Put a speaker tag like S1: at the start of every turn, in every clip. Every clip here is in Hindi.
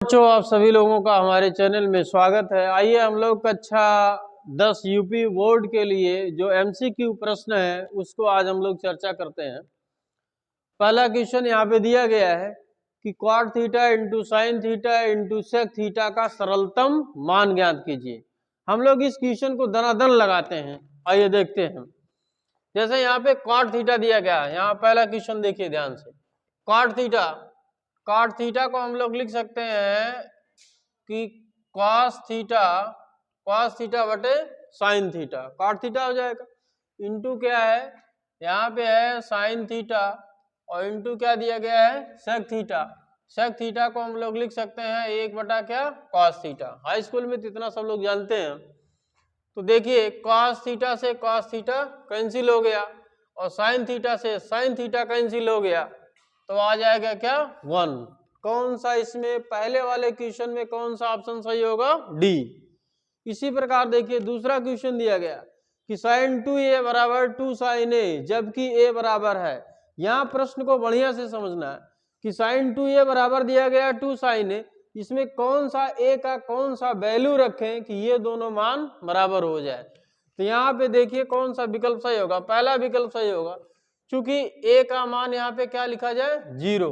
S1: बच्चों, आप सभी लोगों का हमारे चैनल में स्वागत है। आइए हम लोग कक्षा 10 यूपी बोर्ड के लिए जो एमसीक्यू प्रश्न है उसको आज हम लोग चर्चा करते हैं। पहला क्वेश्चन यहाँ पे दिया गया है कि cot theta into sine theta into sec theta का सरलतम मान ज्ञात कीजिए। हम लोग इस क्वेश्चन को दनादन लगाते हैं। आइए देखते हैं। जैसे यहाँ पे cot थीटा दिया गया है, यहाँ पहला क्वेश्चन देखिए ध्यान से। cot थीटा को हम लोग लिख सकते हैं कि cos थीटा बटे साइन थीटा, cot थीटा हो जाएगा। इंटू क्या है, यहाँ पे है साइन थीटा और इंटू क्या दिया गया है, सेक थीटा को हम लोग लिख सकते हैं 1 बटा क्या, cos थीटा। हाई स्कूल में तो इतना सब लोग जानते हैं। तो देखिए cos थीटा से cos थीटा कैंसिल हो गया और साइन थीटा से साइन थीटा कैंसिल हो गया, तो आ जाएगा क्या, 1। कौन सा इसमें पहले वाले क्वेश्चन में कौन सा ऑप्शन सही होगा, डी। इसी प्रकार देखिए दूसरा क्वेश्चन दिया गया कि साइन 2a बराबर 2 साइन a जबकि a बराबर है। यहाँ प्रश्न को बढ़िया से समझना है कि साइन 2a बराबर दिया गया 2 साइन a, इसमें कौन सा a का कौन सा वैल्यू रखें कि ये दोनों मान बराबर हो जाए। तो यहाँ पे देखिए कौन सा विकल्प सही होगा, पहला विकल्प सही होगा। चूंकि a का मान यहाँ पे क्या लिखा जाए, 0,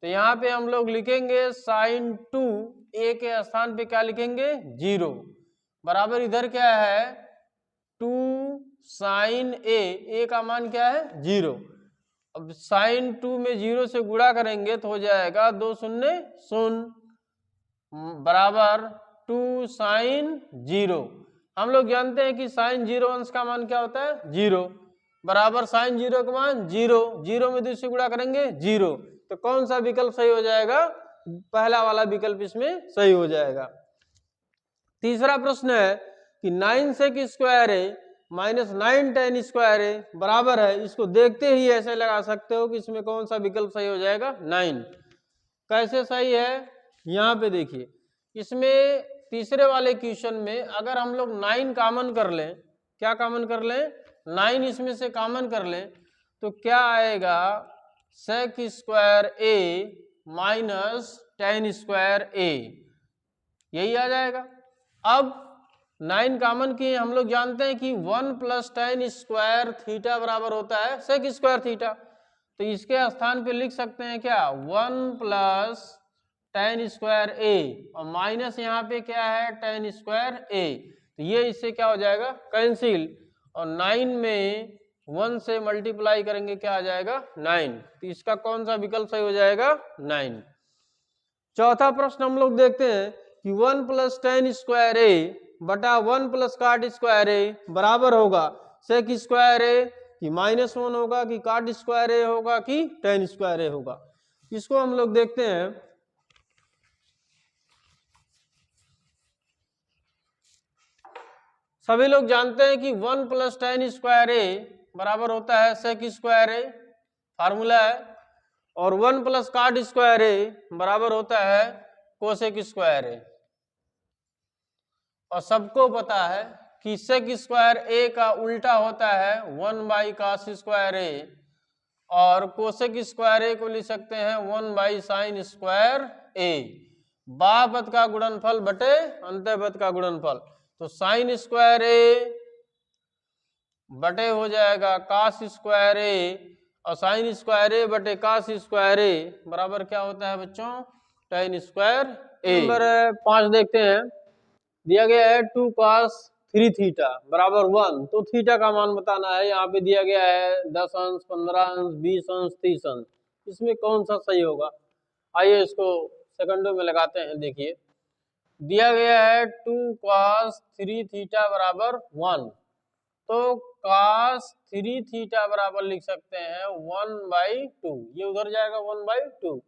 S1: तो यहाँ पे हम लोग लिखेंगे साइन 2 a के स्थान पे क्या लिखेंगे, 0 बराबर इधर क्या है 2 साइन a का मान क्या है, 0। अब साइन 2 में 0 से गुणा करेंगे तो हो जाएगा 2 शून्य शून्य बराबर 2 साइन 0। हम लोग जानते हैं कि साइन 0 अंश का मान क्या होता है, 0 बराबर साइन 0 का मान 0, 0 में 2 से गुणा करेंगे 0। तो कौन सा विकल्प सही हो जाएगा, पहला वाला विकल्प इसमें सही हो जाएगा। तीसरा प्रश्न है कि 9 सेक स्क्वायर ए माइनस 9 tan स्क्वायर ए बराबर है। इसको देखते ही ऐसे लगा सकते हो कि इसमें कौन सा विकल्प सही हो जाएगा, 9। कैसे सही है, यहाँ पे देखिए इसमें तीसरे वाले क्वेश्चन में अगर हम लोग 9 कॉमन कर लें, क्या कॉमन कर लें, 9 इसमें से कॉमन कर लें तो क्या आएगा, सेक स्क्वायर ए माइनस tan स्क्वायर ए, यही आ जाएगा। अब 9 कॉमन किए, हम लोग जानते हैं कि 1 प्लस tan स्क्वायर थीटा बराबर होता है सेक स्क्वायर थीटा, तो इसके स्थान पे लिख सकते हैं क्या, 1 प्लस tan स्क्वायर ए और माइनस यहाँ पे क्या है tan स्क्वायर ए, तो ये इससे क्या हो जाएगा, कैंसिल, और 9 में 1 से मल्टीप्लाई करेंगे क्या आ जाएगा, 9। तो इसका कौन सा विकल्प सही हो जाएगा, 9। चौथा प्रश्न हम लोग देखते हैं कि 1 प्लस tan स्क्वायर ए बटा 1 प्लस cot स्क्वायर ए बराबर होगा सेक स्क्वायर ए कि -1 होगा कि cot स्क्वायर ए होगा कि tan स्क्वायर ए होगा। इसको हम लोग देखते हैं। सभी लोग जानते हैं कि 1 प्लस tan स्क्वायर ए बराबर होता है सेक स्क्वायर ए, फार्मूला है, और 1 प्लस cot स्क्वायर ए बराबर होता है कोसेक स्क्वायर ए। और सबको पता है कि सेक स्क्वायर ए का उल्टा होता है 1 बाई cos स्क्वायर ए, और कोसेक स्क्वायर ए को लिख सकते हैं 1 बाई साइन स्क्वायर ए। बाह्य पद का गुणनफल बटे अंतः पद का गुणनफल, तो साइन स्क्वायर ए बटे हो जाएगा cos स्क्वायर ए और साइन स्क्वायर ए बटे cos स्क्वायर ए बराबर क्या होता है बच्चों, tan स्क्वायर ए। नंबर 5 देखते हैं। दिया गया है 2 cos 3 थीटा बराबर 1, तो थीटा का मान बताना है। यहाँ पे दिया गया है 10 अंश, 15 अंश, 20 अंश, 30 अंश, इसमें कौन सा सही होगा। आइए इसको सेकंडों में लगाते हैं। देखिए दिया गया है 2 cos 3 थीटा बराबर 1, तो cos 3 थीटा बराबर लिख सकते हैं 1/2, ये उधर जाएगा 1/2।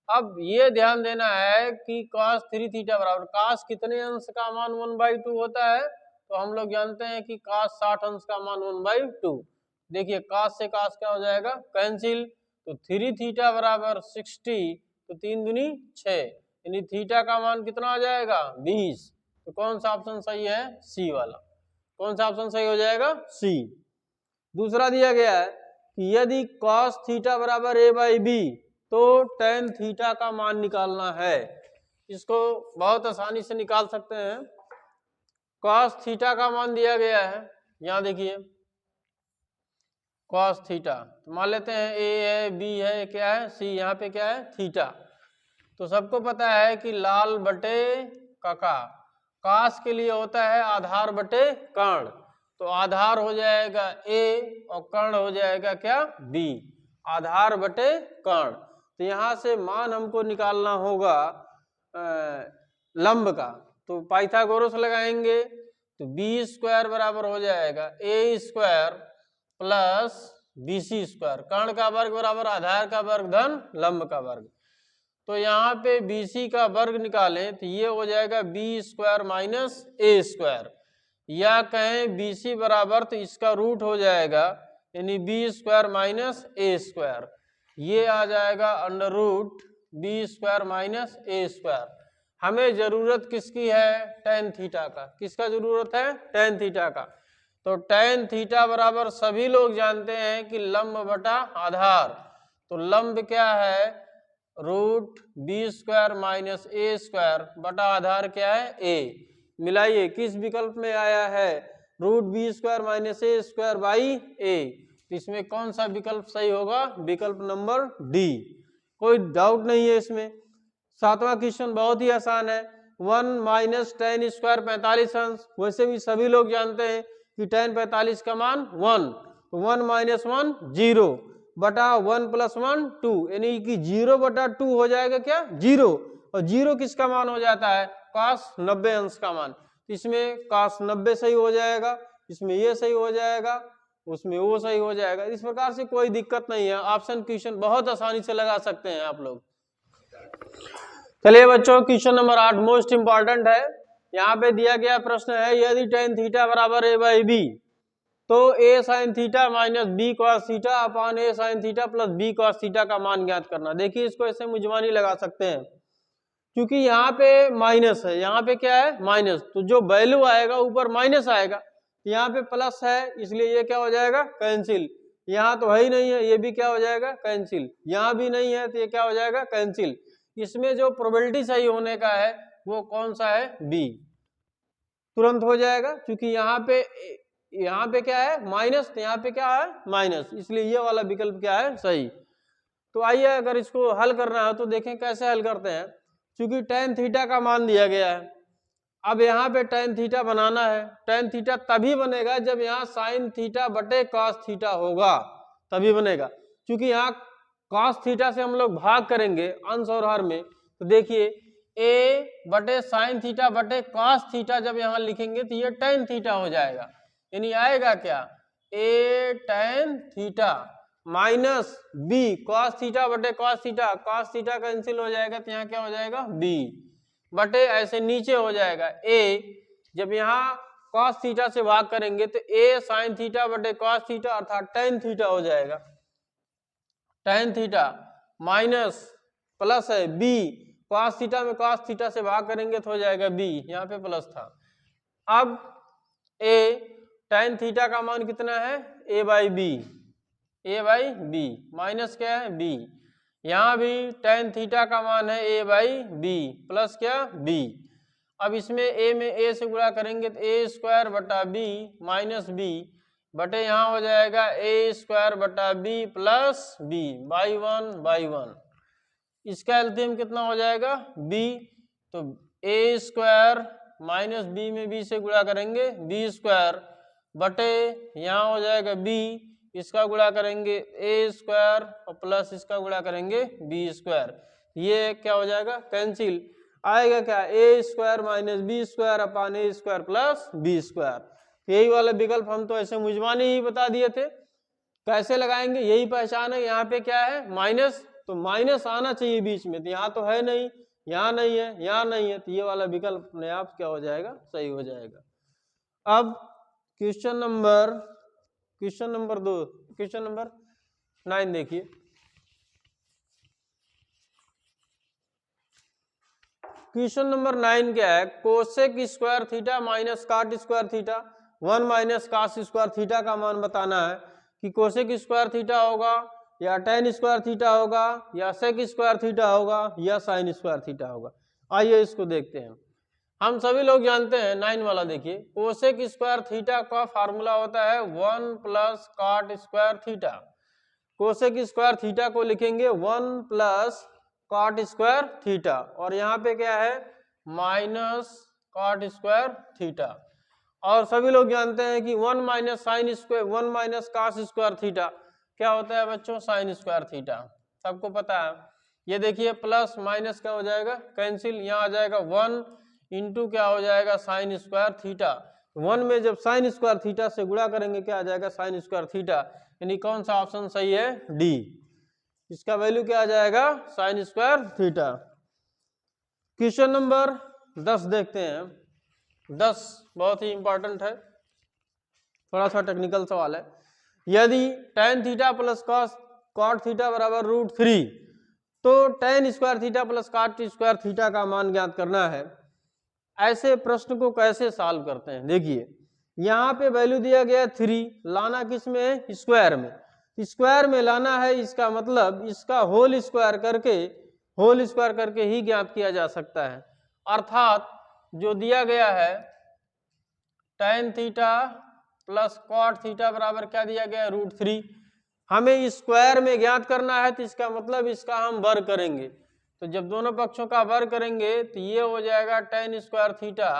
S1: अब ये ध्यान देना है कि cos 3 थीटा बराबर cos कितने अंश का मान 1/2 होता है, तो हम लोग जानते हैं कि cos 60 अंश का मान 1/2। देखिए cos से cos क्या हो जाएगा, कैंसिल, तो 3 थीटा बराबर 60, तो 3 दूनी 6, यानी थीटा का मान कितना आ जाएगा, 20। तो कौन सा ऑप्शन सही है, सी वाला। कौन सा ऑप्शन सही हो जाएगा, सी। दूसरा दिया गया है कि यदि cos थीटा बराबर a/b तो tan थीटा का मान निकालना है। इसको बहुत आसानी से निकाल सकते हैं। कॉस थीटा का मान दिया गया है, यहाँ देखिए कॉस थीटा, तो मान लेते हैं ए है, बी है, क्या है सी, यहाँ पे क्या है थीटा। तो सबको पता है कि लाल बटे काका, कास के लिए होता है आधार बटे कर्ण, तो आधार हो जाएगा ए और कर्ण हो जाएगा क्या बी, आधार बटे कर्ण। तो यहाँ से मान हमको निकालना होगा लंब का, तो पाइथागोरस लगाएंगे तो बी स्क्वायर बराबर हो जाएगा ए square plus B C square, कर्ण का वर्ग बराबर आधार का वर्ग धन लंब का वर्ग। तो यहाँ पे बी सी का वर्ग निकालें तो ये हो जाएगा B square minus A square, या कहें बी सी बराबर तो इसका रूट हो जाएगा यानी B square minus A square, ये आ जाएगा under root B square minus A square. हमें जरूरत किसकी है, टेन थीटा का, किसका जरूरत है टेन थीटा का। तो टेन थीटा बराबर सभी लोग जानते हैं कि लंब बटा आधार, तो लंब क्या है root B square minus A square बटा आधार क्या है ए। मिलाइए किस विकल्प में आया है, root B square minus A square by A, तो इसमें कौन सा विकल्प सही होगा, विकल्प नंबर डी, कोई डाउट नहीं है इसमें। सातवां क्वेश्चन बहुत ही आसान है, 1 माइनस टेन स्क्वायर 45 अंश, वैसे भी सभी लोग जानते हैं कि टेन 45 का मान 1, तो 1 माइनस 1 0 बटा 1 प्लस 1 2, यानी कि 0 बटा 2 हो जाएगा क्या 0, और 0 किसका मान हो जाता है cos 90 अंश का मान, इसमें cos 90 सही हो जाएगा, इसमें ये सही हो जाएगा, उसमें वो सही हो जाएगा। इस प्रकार से कोई दिक्कत नहीं है, ऑप्शन क्वेश्चन बहुत आसानी से लगा सकते हैं आप लोग। चलिए बच्चों क्वेश्चन नंबर 8 मोस्ट इंपॉर्टेंट है। यहाँ पे दिया गया प्रश्न है यदि टेन थीटा बराबर ए बाई बी तो A sine theta minus B cos theta upon A sine theta plus B cos theta का मान ज्ञात करना। देखिए इसको ऐसे मुजमानी लगा सकते हैं, क्योंकि यहाँ पे माइनस है, यहाँ पे क्या है माइनस, तो जो वैल्यू आएगा ऊपर माइनस आएगा, यहाँ पे प्लस है इसलिए ये क्या हो जाएगा कैंसिल, यहाँ तो है ही नहीं है ये भी क्या हो जाएगा कैंसिल, यहाँ भी नहीं है तो ये क्या हो जाएगा कैंसिल। इसमें जो प्रोबेबिलिटी सही होने का है वो कौन सा है बी, तुरंत हो जाएगा, क्योंकि यहाँ पे क्या है माइनस, तो यहाँ पे क्या है माइनस, इसलिए ये वाला विकल्प क्या है सही। तो आइए अगर इसको हल करना है तो देखें कैसे हल करते हैं। क्योंकि टेन थीटा का मान दिया गया है, अब यहाँ पे टेन थीटा बनाना है, टेन थीटा तभी बनेगा जब यहाँ साइन थीटा बटे कॉस थीटा होगा, तभी बनेगा। क्योंकि यहाँ कॉस थीटा से हम लोग भाग करेंगे अंश और हर में, तो देखिए ए बटे साइन थीटा बटे कॉस थीटा जब यहाँ लिखेंगे तो ये टेन थीटा हो जाएगा, यानी आएगा क्या A tan theta minus B cos theta बटे कॉस थीटा कैंसिल हो जाएगा, तो यहाँ क्या हो जाएगा बी बटे ऐसे नीचे हो जाएगा ए, जब यहाँ कॉस थीटा से भाग करेंगे तो ए साइन थीटा बटे कॉस थीटा अर्थात टेन थीटा हो जाएगा, टेन थीटा माइनस प्लस है बी कॉस थीटा में कॉस थीटा से भाग करेंगे तो हो जाएगा बी, यहाँ पे प्लस था। अब ए टेन थीटा का मान कितना है ए बाई बी माइनस क्या है बी, यहाँ भी टेन थीटा का मान है ए बाई बी प्लस क्या बी। अब इसमें ए में ए से गुणा करेंगे तो ए स्क्वायर बटा बी माइनस बी बटे यहाँ हो जाएगा ए स्क्वायर बटा b plus b by one, इसका एलसीएम कितना हो जाएगा बी, तो ए स्क्वायर माइनस बी में बी से गुणा करेंगे बी स्क्वायर बटे यहाँ हो जाएगा बी, इसका गुणा करेंगे ए स्क्वायर और प्लस इसका गुणा करेंगे बी स्क्वायर, ये क्या हो जाएगा कैंसिल, आएगा क्या A square minus B square upon A square plus B square. यही वाला विकल्प हम तो ऐसे मुजमानी ही बता दिए थे, कैसे लगाएंगे यही पहचान है। यहाँ पे क्या है माइनस, तो माइनस आना चाहिए बीच में, तो यहाँ तो है नहीं, यहाँ नहीं है, यहाँ नहीं है, तो ये वाला विकल्प अपने आप क्या हो जाएगा सही हो जाएगा। अब क्वेश्चन नंबर 2, क्वेश्चन नंबर 9 देखिए। क्वेश्चन नंबर 9 क्या है, cosec square theta minus cot square theta 1 minus cos square theta का मान बताना है कि कोसेक स्क्वायर थीटा होगा या टेन स्क्वायर थीटा होगा या सेक स्क्वायर थीटा होगा या साइन स्क्वायर थीटा होगा। आइए इसको देखते हैं। हम सभी लोग जानते हैं 9 वाला देखिए, कोसेक स्क्वायर थीटा का फार्मूला होता है 1 plus cot square theta. Cosec square theta को लिखेंगे 1 प्लस कॉट स्क्वायर थीटा, और यहाँ पे क्या है माइनस कॉट स्क्वायर थीटा। और सभी लोग जानते हैं कि 1 minus sine square 1 minus cos square theta क्या होता है बच्चों, साइन स्क्वायर थीटा, सबको पता है। ये देखिए प्लस माइनस क्या हो जाएगा, कैंसिल, यहाँ आ जाएगा 1 इंटू क्या हो जाएगा साइन स्क्वायर थीटा। 1 में जब साइन स्क्वायर थीटा से गुणा करेंगे क्या आ जाएगा साइन स्क्वायर थीटा, यानी कौन सा ऑप्शन सही है, डी। इसका वैल्यू क्या आ जाएगा sine square theta. Question number 10 देखते हैं। 10 बहुत ही इंपॉर्टेंट है, थोड़ा सा टेक्निकल सवाल है। यदि tan theta plus cot theta बराबर √3, तो tan square theta plus cot square theta का मान ज्ञात करना है। ऐसे प्रश्न को कैसे सॉल्व करते हैं, देखिए यहाँ पे वैल्यू दिया गया 3, लाना किस में है, स्क्वायर में। स्क्वायर में लाना है, इसका मतलब इसका होल स्क्वायर करके ही ज्ञात किया जा सकता है। अर्थात जो दिया गया है tan theta plus cot theta बराबर क्या दिया गया है √3, हमें स्क्वायर में ज्ञात करना है, तो इसका मतलब इसका हम वर्ग करेंगे। तो जब दोनों पक्षों का वर्ग करेंगे तो ये हो जाएगा tan square theta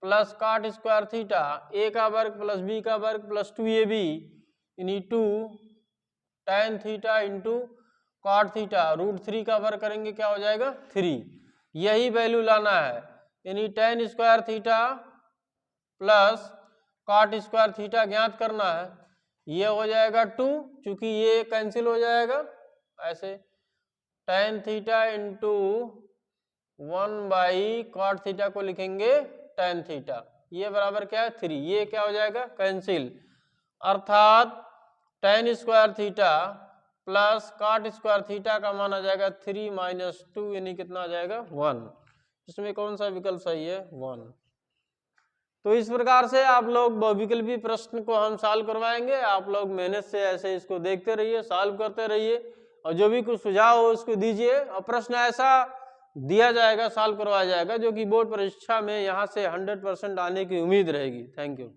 S1: plus cot square theta, a का वर्ग प्लस b का वर्ग plus 2ab into tan theta into cot theta, √3 का वर्ग करेंगे क्या हो जाएगा 3। यही वैल्यू लाना है, यानी tan square theta plus cot square theta ज्ञात करना है। ये हो जाएगा 2, चूंकि ये कैंसिल हो जाएगा, ऐसे tan theta into 1 by cot theta को लिखेंगे tan थीटा, ये बराबर क्या है 3, ये क्या हो जाएगा कैंसिल। अर्थात tan square theta plus cot square theta का मान आ जाएगा 3 माइनस 2, यानी कितना आ जाएगा 1। इसमें कौन सा विकल्प सही है, 1। तो इस प्रकार से आप लोग बहुविकल्पी प्रश्न को हम सॉल्व करवाएंगे। आप लोग मेहनत से ऐसे इसको देखते रहिए, सॉल्व करते रहिए, और जो भी कुछ सुझाव हो उसको दीजिए। और प्रश्न ऐसा दिया जाएगा, सॉल्व करवाया जाएगा जो कि बोर्ड परीक्षा में यहाँ से 100% आने की उम्मीद रहेगी। Thank you.